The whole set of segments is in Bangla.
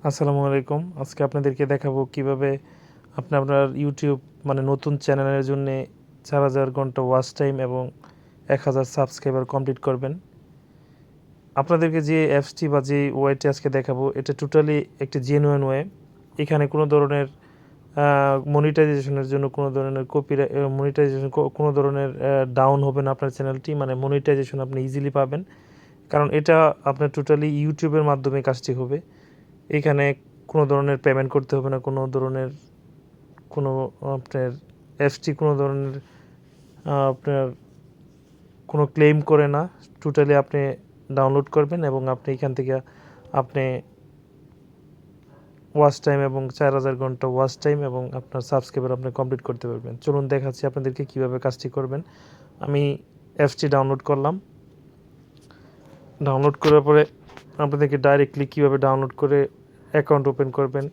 আসসালামু আলাইকুম। আজকে আপনাদেরকে দেখাবো কিভাবে আপনি আপনার ইউটিউব নতুন চ্যানেলের জন্যে 4000 ঘন্টা ওয়াচ টাইম এবং 1000 সাবস্ক্রাইবার কমপ্লিট করবেন। আপনাদেরকে যে অ্যাপসটি বা যে ওয়েটি আজকে দেখাবো এটা টোটালি একটি জেনুইন ওয়ে। এখানে কোনো ধরনের মনিটাইজেশনের জন্য কোনো ধরনের মনিটাইজেশন কোনো ধরনের ডাউন হবে না আপনার চ্যানেলটি, মনিটাইজেশন আপনি ইজিলি পাবেন। কারণ এটা আপনার টোটালি ইউটিউবের মাধ্যমে কাজটি হবে। এখানে কোনো ধরনের পেমেন্ট করতে হবে না, কোনো ধরনের কোনো আপনার অ্যাপসটি কোনো ধরনের আপনার কোনো ক্লেম করে না। টোটালি আপনি ডাউনলোড করবেন এবং আপনি এখান থেকে আপনি ওয়াচ টাইম এবং 4000 ঘন্টা ওয়াচ টাইম এবং আপনার সাবস্ক্রাইবার আপনি কমপ্লিট করতে পারবেন। চলুন দেখাচ্ছি আপনাদেরকে কীভাবে কাজটি করবেন। আমি অ্যাপসটি ডাউনলোড করলাম। ডাউনলোড করার পরে আপনাদেরকে ডাইরেক্টলি কীভাবে ডাউনলোড করে অ্যাকাউন্ট ওপেন করবেন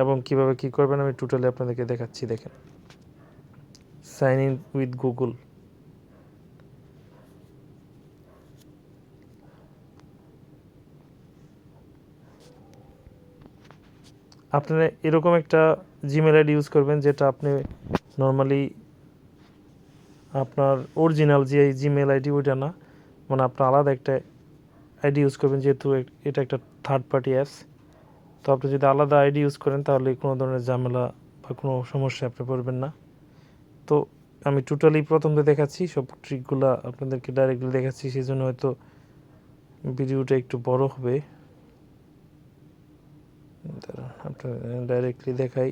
এবং কীভাবে কী করবেন আমি টোটালি আপনাদেরকে দেখাচ্ছি। দেখেন, সাইন ইন উইথ গুগল। আপনারা এরকম একটা জিমেল আইডি ইউজ করবেন যেটা আপনি নর্মালি আপনার অরিজিনাল যে জিমেল আইডি ওইটা না, আপনার আলাদা একটা আইডি ইউজ করবেন, যেহেতু এটা একটা থার্ড পার্টি অ্যাপস। তো আপনি যদি আলাদা আইডি ইউজ করেন তাহলে কোনো ধরনের ঝামেলা বা কোনো সমস্যা আপনি পড়বেন না। তো আমি টোটালি প্রথমে দেখাচ্ছি, সব ট্রিকগুলো আপনাদেরকে ডাইরেক্টলি দেখাচ্ছি, সেই জন্য হয়তো ভিডিওটা একটু বড় হবে। আপনার ডাইরেক্টলি দেখাই,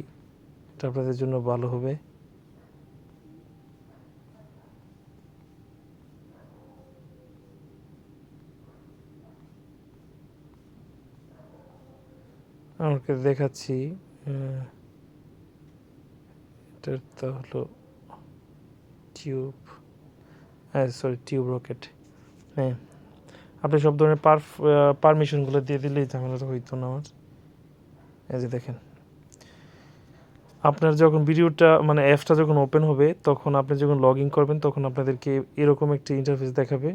এটা আপনাদের জন্য ভালো হবে। আমাকে দেখাচ্ছি, এটার তো হলো টিউব, টিউব রকেট। হ্যাঁ, আপনি সব ধরনের পারমিশনগুলো দিয়ে দিলেই ঝামেলাটা হইতো না আমার। এই যে দেখেন, আপনার যখন ভিডিওটা অ্যাপসটা যখন ওপেন হবে তখন আপনি যখন লগ ইন করবেন তখন আপনাদেরকে এরকম একটি ইন্টারফেস দেখাবে।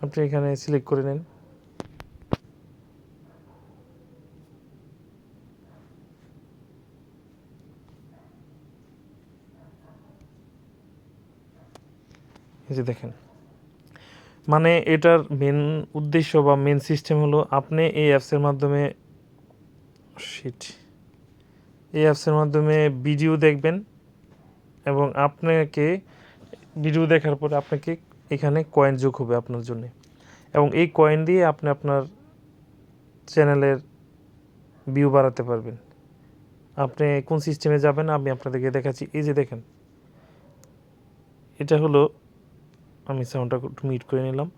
আপনি এখানে সিলেক্ট করে নেন। এই যে দেখেন, এটার মেন উদ্দেশ্য বা মেন সিস্টেম হলো আপনি এই অ্যাপসের মাধ্যমে ভিডিও দেখবেন এবং আপনাকে ভিডিও দেখার পরে আপনাকে এখানে কয়েন যোগ হবে আপনার জন্য, এবং এই কয়েন দিয়ে আপনি আপনার চ্যানেলের ভিউ বাড়াতে পারবেন। আপনি কোন সিস্টেমে যাবেন আমি আপনাদেরকে দেখাচ্ছি। এই যে দেখেন, এটা হলো, আমি সাউন্ডটা একটু মিউট করে নিলাম।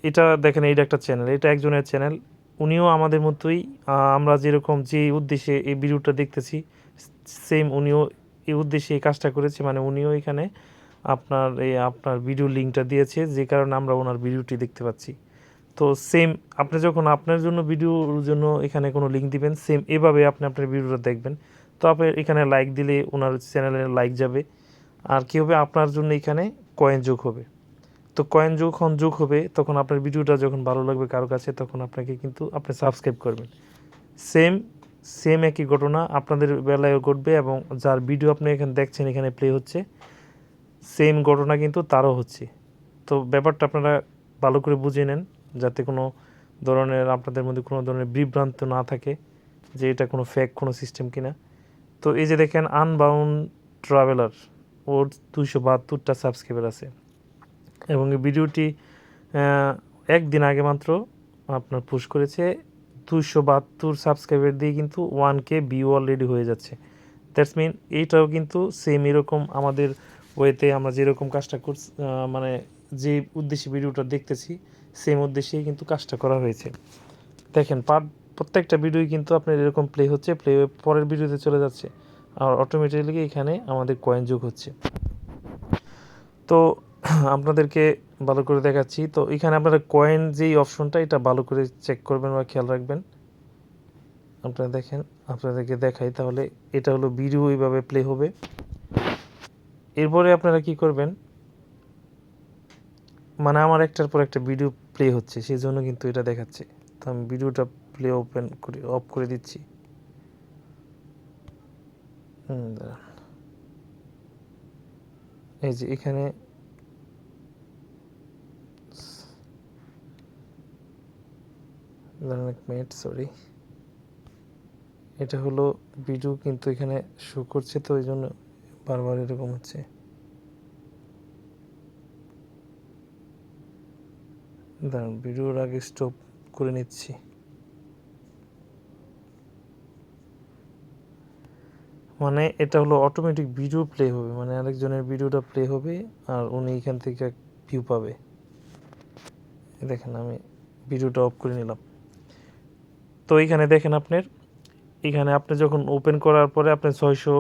এটা দেখেন, এইটা একটা চ্যানেল, এটা একজনের চ্যানেল। উনিও আমাদের মতোই, আমরা যেরকম যে উদ্দেশ্যে এই ভিডিওটা দেখতেছি সেম উনিও এই উদ্দেশ্যে এই কাজটা করেছে। উনিও এখানে আপনার ভিডিও লিঙ্কটা দিয়েছে, যে কারণে আমরা ওনার ভিডিওটি দেখতে পাচ্ছি। তো সেম আপনি যখন আপনার জন্য ভিডিওর জন্য এখানে কোনো লিঙ্ক দিবেন, সেম এভাবে আপনি আপনার ভিডিওটা দেখবেন। তো আপনি এখানে লাইক দিলে ওনার চ্যানেলে লাইক যাবে, আর কী হবে, আপনার জন্য এখানে কয়েন যোগ হবে। তো কয়েন যখন যোগ হবে তখন আপনার ভিডিওটা যখন ভালো লাগবে কারো কাছে, তখন আপনাকে কিন্তু আপনি সাবস্ক্রাইব করবেন। সেম সেম একই ঘটনা আপনাদের বেলায়ও ঘটবে, এবং যার ভিডিও আপনি এখানে দেখছেন এখানে প্লে হচ্ছে, সেম ঘটনা কিন্তু তারও হচ্ছে। তো ব্যাপারটা আপনারা ভালো করে বুঝে নেন, যাতে কোনো ধরনের আপনাদের মধ্যে কোনো ধরনের বিভ্রান্ত না থাকে যে এটা কোনো ফেক কোনো সিস্টেম কিনা। তো এই যে দেখেন, আনবাউন্ড ট্রাভেলার, ওর 272টা সাবস্ক্রাইবার আছে, এবং এই ভিডিওটি একদিন আগে মাত্র আপনার পুশ করেছে। 272 সাবস্ক্রাইবার দিয়ে কিন্তু 1K ভিউ অলরেডি হয়ে যাচ্ছে। দ্যাটস মিন এইটাও কিন্তু সেম এরকম আমাদের ওয়েতে আমরা যেরকম কাজটা করছি, যে উদ্দেশ্যে ভিডিওটা দেখতেছি সেম উদ্দেশ্যেই কিন্তু কাজটা করা হয়েছে। দেখেন, প্রত্যেকটা ভিডিওই কিন্তু আপনার এরকম প্লে হচ্ছে, প্লে পরের ভিডিওতে চলে যাচ্ছে, আর অটোমেটিক্যালি এখানে আমাদের কয়েন যোগ হচ্ছে। তো আপনাদেরকে ভালো করে দেখাচ্ছি। তো এখানে আপনারা কয়েন যেই অপশনটা, এটা ভালো করে চেক করবেন বা খেয়াল রাখবেন। আপনারা দেখেন, আপনাদেরকে দেখাই তাহলে। এটা হলো ভিডিও, এইভাবে প্লে হবে। এরপরে আপনারা কি করবেন, আমার একটার পর একটা ভিডিও প্লে হচ্ছে, সেই জন্য কিন্তু এটা দেখাচ্ছে। তো আমি ভিডিওটা প্লে ওপেন করে অফ করে দিচ্ছি। দাঁড়ান, এই যে এখানে দাঁড়ান এক মিনিট, সরি, এটা হলো ভিডিও কিন্তু এখানে শো করছে, তো এই জন্য বারবার এরকম হচ্ছে। দাঁড়ান, ভিডিওর আগে স্টপ করে নিচ্ছি। মানে এটা হলো অটোমেটিক ভিডিও প্লে হবে, মানে আরেকজনের ভিডিওটা প্লে হবে আর উনি এখান থেকে ভিউ পাবে। দেখেন আমি ভিডিওটা অফ করে নিলাম। তো এইখানে দেখেন আপনার, এখানে আপনি যখন ওপেন করার পরে আপনার 600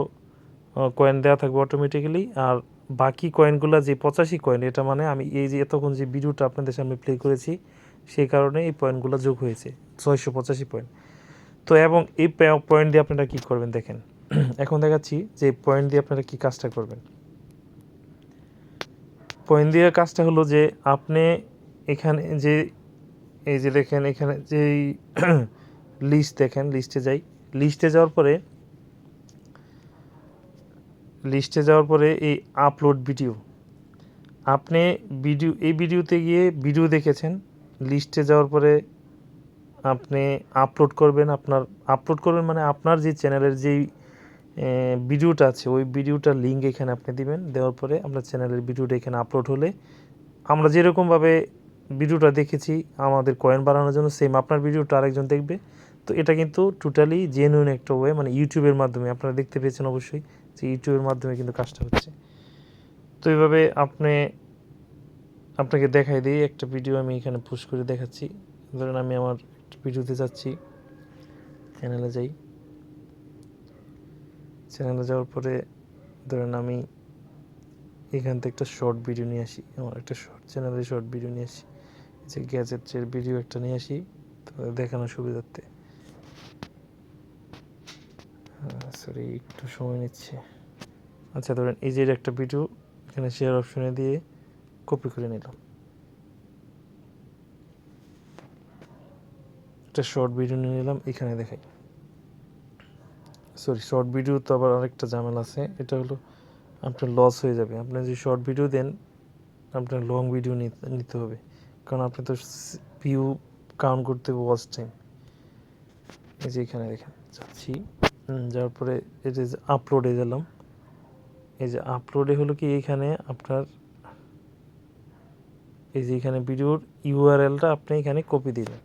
কয়েন দেওয়া থাকবে অটোমেটিক্যালি, আর বাকি কয়েনগুলো যে 85 কয়েন, এটা মানে আমি এই যে এতক্ষণ যে ভিডিওটা আপনাদের সামনে প্লে করেছি সেই কারণে এই পয়েন্টগুলো যোগ হয়েছে 685 পয়েন্ট। তো এবং এই পয়েন্ট দিয়ে আপনারা কী করবেন দেখেন, এখন দেখাচ্ছি যে পয়েন্ট দিয়ে আপনারা কী কাজটা করবেন। পয়েন্ট দিয়ে কাজটা হলো যে আপনি এখানে যে এই যে দেখেন এখানে যেই লিস্ট দেখেন, লিস্টে যাই, লিস্টে যাওয়ার পরে এই আপলোড ভিডিও, আপনি এই ভিডিওতে গিয়ে ভিডিও দেখেছেন, লিস্টে যাওয়ার পরে আপনি আপলোড করবেন মানে আপনার যে চ্যানেলের যেই ভিডিওটা আছে ওই ভিডিওটার লিঙ্ক এখানে আপনি দিবেন। দেওয়ার পরে আপনার চ্যানেলের ভিডিওটা এখানে আপলোড হলে আমরা যেরকমভাবে ভিডিওটা দেখেছি আমাদের কয়েন বাড়ানোর জন্য, সেম আপনার ভিডিওটা আরেকজন দেখবে। তো এটা কিন্তু টোটালি জেনুইন একটা ওয়ে, মানে ইউটিউবের মাধ্যমে আপনারা দেখতে পেয়েছেন অবশ্যই যে ইউটিউবের মাধ্যমে কিন্তু কাজটা হচ্ছে। তো এইভাবে আপনাকে দেখাই দিই একটা ভিডিও আমি এখানে পোস্ট করে দেখাচ্ছি। ধরেন আমি আমার ভিডিওতে যাচ্ছি, চ্যানেলে যাই, চ্যানেলে যাওয়ার পরে ধরেন আমি এখান থেকে একটা শর্ট ভিডিও নিয়ে আসি, আমার একটা চ্যানেলে শর্ট ভিডিও নিয়ে আসি, যে গ্যাজেটের ভিডিও একটা নিয়ে আসি তো দেখানোর সুবিধার্থে। সরি একটু সময় নিচ্ছে। আচ্ছা ধরেন এই যে একটা ভিডিও এখানে শেয়ার অপশনে দিয়ে কপি করে নিলাম, একটা শর্ট ভিডিও নিয়ে নিলাম, এখানে দেখাই। সরি, শর্ট ভিডিও তো আবার আরেকটা ঝামেলা আছে, এটা হলো আপনার লস হয়ে যাবে। আপনি যদি শর্ট ভিডিও দেন আপনার লং ভিডিও নিতে হবে, কারণ আপনি তো ভিউ কাউন্ট করতে হবে, ওয়াচ টাইম। এই যে এখানে দেখেন যাচ্ছি, যাওয়ার পরে এই যে আপলোডে গেলাম, এই যে আপলোডে হলো কি এখানে আপনার এই যে এখানে ভিডিওর ইউআরএলটা আপনি এখানে কপি দিলেন।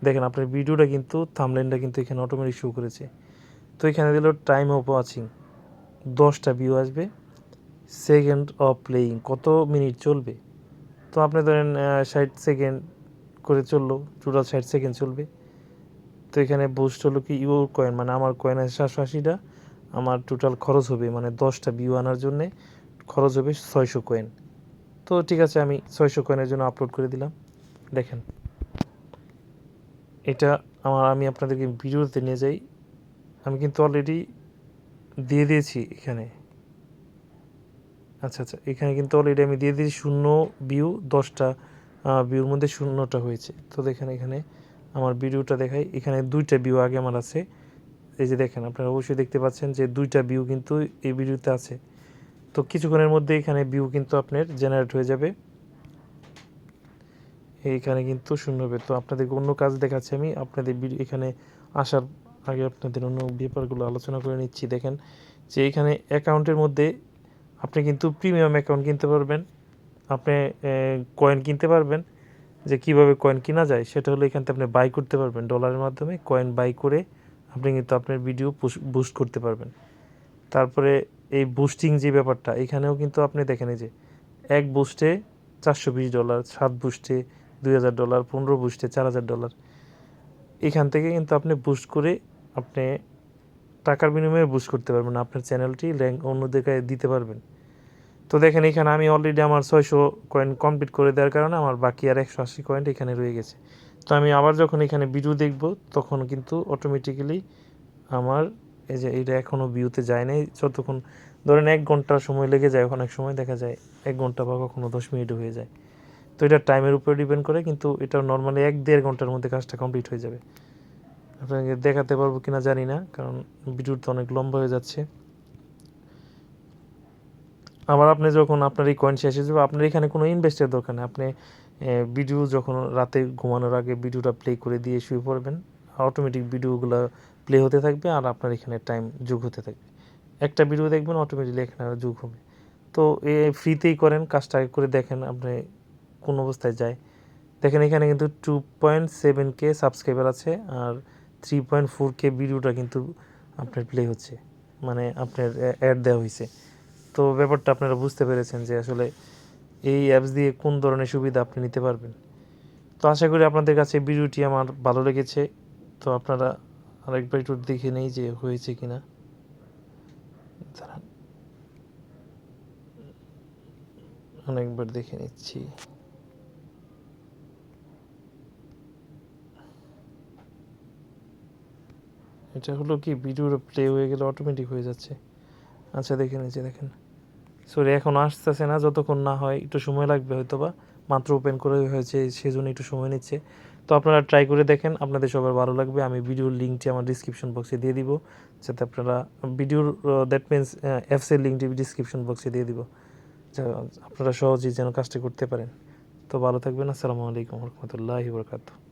দেখেন আপনার ভিডিওটা কিন্তু থাম্বনেইলটা কিন্তু এখানে অটোমেটিক শো করেছে। তো এখানে দিল টাইম অফ ওয়াচিং, 10টা ভিউ আসবে, সেকেন্ড অফ প্লেয়িং, কত মিনিট চলবে। তো আপনি ধরেন 60 সেকেন্ড করে চললো, টোটাল 60 সেকেন্ড চলবে। তো এখানে বুস্ট হলো কি ইউর কয়েন, মানে আমার কয়েন আছে 780টা, আমার টোটাল খরচ হবে মানে 10টা ভিউ আনার জন্যে খরচ হবে 600 কয়েন। তো ঠিক আছে আমি 600 কয়েনের জন্য আপলোড করে দিলাম। দেখেন এটা আমি আপনাদেরকে ভিডিওতে নিয়ে যাই, আমি কিন্তু অলরেডি দিয়ে দিয়েছি এখানে। আচ্ছা এখানে কিন্তু অলরেডি আমি দিয়ে দিয়েছি 0 ভিউ, 10টা ভিউর মধ্যে 0টা হয়েছে। তো দেখেন এখানে আমার ভিডিওটা দেখাই, এখানে 2টা ভিউ আগে আমার আছে। এই যে দেখেন আপনারা অবশ্যই দেখতে পাচ্ছেন যে 2টা ভিউ কিন্তু এই ভিডিওতে আছে। তো কিছুক্ষণের মধ্যে এখানে ভিউ কিন্তু আপনার জেনারেট হয়ে যাবে, এইখানে কিন্তু শূন্য হবে। তো আপনাদেরকে অন্য কাজ দেখাচ্ছি আমি, আপনাদের এখানে আসার আগে আপনাদের অন্য ব্যাপারগুলো আলোচনা করে নিচ্ছি। দেখেন যে এখানে অ্যাকাউন্টের মধ্যে আপনি কিন্তু প্রিমিয়াম অ্যাকাউন্ট কিনতে পারবেন, আপনি কয়েন কিনতে পারবেন। যে কীভাবে কয়েন কেনা যায় সেটা হলো এখান থেকে আপনি বাই করতে পারবেন, ডলারের মাধ্যমে কয়েন বাই করে আপনি কিন্তু আপনার ভিডিও বুস্ট করতে পারবেন। তারপরে এই বুস্টিং যে ব্যাপারটা, এখানেও কিন্তু আপনি দেখেন এই যে এক বুস্টে $420, 7 বুস্টে $2000, 15 বুস্টে $4000। এখান থেকে কিন্তু আপনি বুস্ট করে আপনি টাকার বিনিময়ে বুস্ট করতে পারবেন, আপনার চ্যানেলটি র্যাঙ্ক অন্যদেরকে দিতে পারবেন। তো দেখেন এখানে আমি অলরেডি আমার 600 কয়েন কমপ্লিট করে দেওয়ার কারণে আমার বাকি আর 180 কয়েন এখানে রয়ে গেছে। তো আমি আবার যখন এখানে ভিডিও দেখব তখন কিন্তু অটোমেটিক্যালি আমার এই যে এটা এখনও ভিউতে যায় নাই, যতক্ষণ ধরেন 1 ঘন্টা সময় লেগে যায়, অনেক সময় দেখা যায় 1 ঘন্টা বা কখনো 10 মিনিটও হয়ে যায়। তো এটা টাইমের উপরে ডিপেন্ড করে, কিন্তু এটা নর্মালি 1-1.5 ঘন্টার মধ্যে কাজটা কমপ্লিট হয়ে যাবে। আপনাকে দেখাতে পারবো কিনা জানি না, কারণ ভিডিওটা অনেক লম্বা হয়ে যাচ্ছে। আবার আপনি যখন আপনার এই কয়েন শেষ হয়ে যাবে, আপনার এখানে কোনো ইনভেস্টের দরকার নেই। আপনি ভিডিও যখন রাতে ঘুমানোর আগে ভিডিওটা প্লে করে দিয়ে শুয়ে পড়বেন, অটোমেটিক ভিডিওগুলো প্লে হতে থাকবে আর আপনার এখানে টাইম যোগ হতে থাকবে। একটা ভিডিও দেখবেন অটোমেটিকলি এখানে যোগ হবে। তো ফ্রিতেই করেন, কাজটা করে দেখেন আপনি কোন অবস্থায় যায়। দেখেন এখানে কিন্তু 2.7K সাবস্ক্রাইবার আছে, আর 3.4K ভিডিওটা কিন্তু আপনার প্লে হচ্ছে, মানে আপনার অ্যাড দেওয়া হয়েছে। তো ব্যাপারটা আপনারা বুঝতে পেরেছেন যে আসলে এই অ্যাপস দিয়ে কোন ধরনের সুবিধা আপনি নিতে পারবেন। তো আশা করি আপনাদের কাছে ভিডিওটি আমার ভালো লেগেছে। তো আপনারা আরেকবার একটু দেখে নেই যে হয়েছে কিনা। দাঁড়ান, অনেকবার দেখে নিচ্ছি। এটা হলো কি, ভিডিওটা প্লে হয়ে গেলে অটোমেটিক হয়ে যাচ্ছে। আচ্ছা দেখে নিচ্ছি, দেখেন। সরি, এখন আসতেছে না, যতক্ষণ না হয় একটু সময় লাগবে হয়তো, বা মাত্র ওপেন করে হয়েছে সেজন্য একটু সময় নিচ্ছে। তো আপনারা ট্রাই করে দেখেন, আপনাদের সবার ভালো লাগবে। আমি ভিডিওর লিঙ্কটি আমার ডিসক্রিপশন বক্সে দিয়ে দিব, যাতে আপনারা ভিডিওর দ্যাট মিনস অ্যাপসের লিঙ্কটি ডিসক্রিপশন বক্সে দিয়ে দিব, আপনারা সহজেই যেন কাজটি করতে পারেন। তো ভালো থাকবেন। আসসালামু আলাইকুম রহমতুল্লাহি বরকাতুহু।